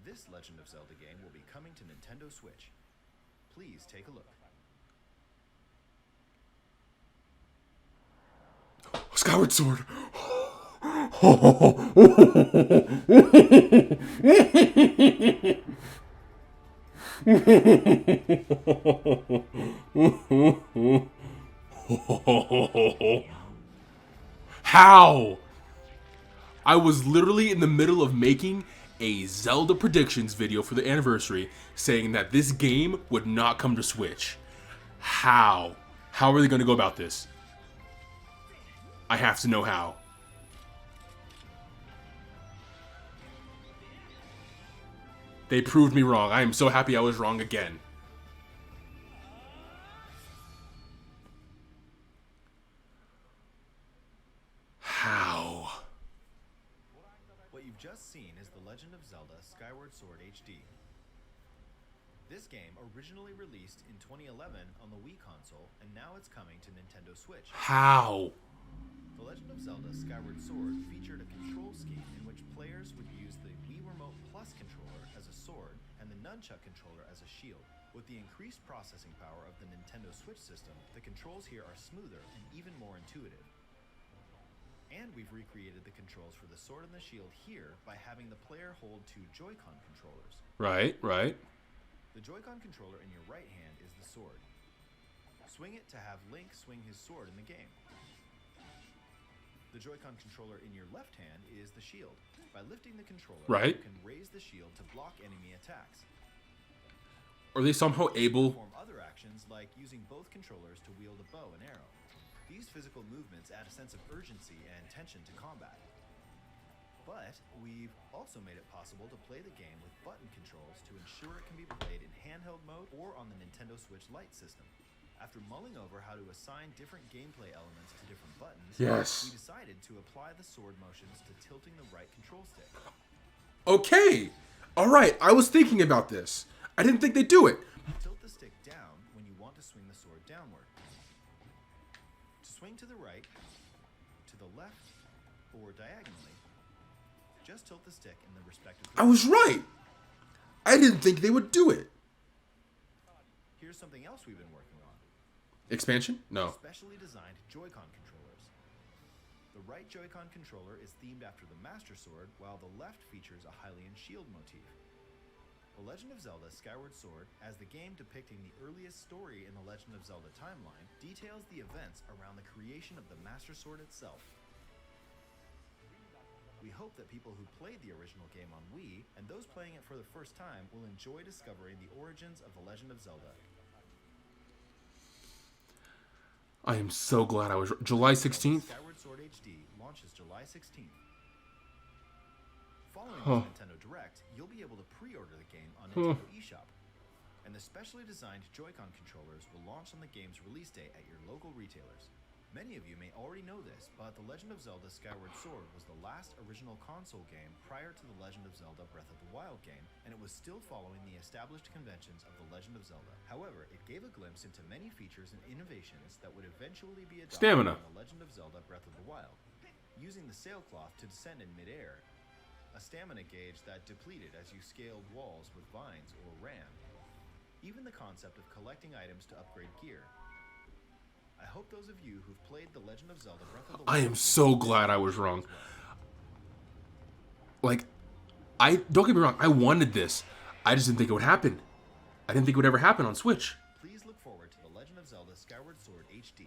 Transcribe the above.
This Legend of Zelda game will be coming to Nintendo Switch. Please take a look. Skyward Sword. How? I was literally in the middle of making a Zelda predictions video for the anniversary saying that this game would not come to Switch. How? How are they going to go about this? I have to know how. They proved me wrong. I am so happy I was wrong again. How? What you've just seen is The Legend of Zelda Skyward Sword HD. This game originally released in 2011 on the Wii console, and now it's coming to Nintendo Switch. How? The Legend of Zelda Skyward Sword featured a control scheme in which players would use the Wii Remote Plus controller as a sword and the Nunchuck controller as a shield. With the increased processing power of the Nintendo Switch system, the controls here are smoother and even more intuitive. And we've recreated the controls for the sword and the shield here by having the player hold two Joy-Con controllers. Right, right. The Joy-Con controller in your right hand is the sword. Swing it to have Link swing his sword in the game. The Joy-Con controller in your left hand is the shield. By lifting the controller, Right. you can raise the shield to block enemy attacks. Are they somehow able... Perform other actions like using both controllers to wield a bow and arrow. These physical movements add a sense of urgency and tension to combat. But we've also made it possible to play the game with button controls to ensure it can be played in handheld mode or on the Nintendo Switch Lite system. After mulling over how to assign different gameplay elements to different buttons, Yes. we decided to apply the sword motions to tilting the right control stick. Okay. All right. I was thinking about this. I didn't think they'd do it. Tilt the stick down when you want to swing the sword downward. To swing to the right, to the left, or diagonally, just tilt the stick in the respective I was right. I didn't think they would do it. Here's something else we've been working on. Expansion? No. Specially designed Joy-Con controllers. The right Joy-Con controller is themed after the Master Sword, while the left features a Hylian shield motif. The Legend of Zelda Skyward Sword, as the game depicting the earliest story in the Legend of Zelda timeline, details the events around the creation of the Master Sword itself. We hope that people who played the original game on Wii, and those playing it for the first time, will enjoy discovering the origins of the Legend of Zelda. I am so glad I was... July 16th? Skyward Sword HD launches July 16th. Following Huh. this Nintendo Direct, you'll be able to pre-order the game on Nintendo eShop. And the specially designed Joy-Con controllers will launch on the game's release date at your local retailers. Many of you may already know this, but The Legend of Zelda Skyward Sword was the last original console game prior to The Legend of Zelda Breath of the Wild game, and it was still following the established conventions of The Legend of Zelda. However, it gave a glimpse into many features and innovations that would eventually be adopted Stamina. in The Legend of Zelda Breath of the Wild. Using the sailcloth to descend in midair, a stamina gauge that depleted as you scaled walls with vines or ran. Even the concept of collecting items to upgrade gear. I hope those of you who've played The Legend of Zelda Breath of the I Wild... am so glad I was wrong. Like, don't get me wrong, I wanted this. I just didn't think it would happen. I didn't think it would ever happen on Switch. Please look forward to The Legend of Zelda Skyward Sword HD.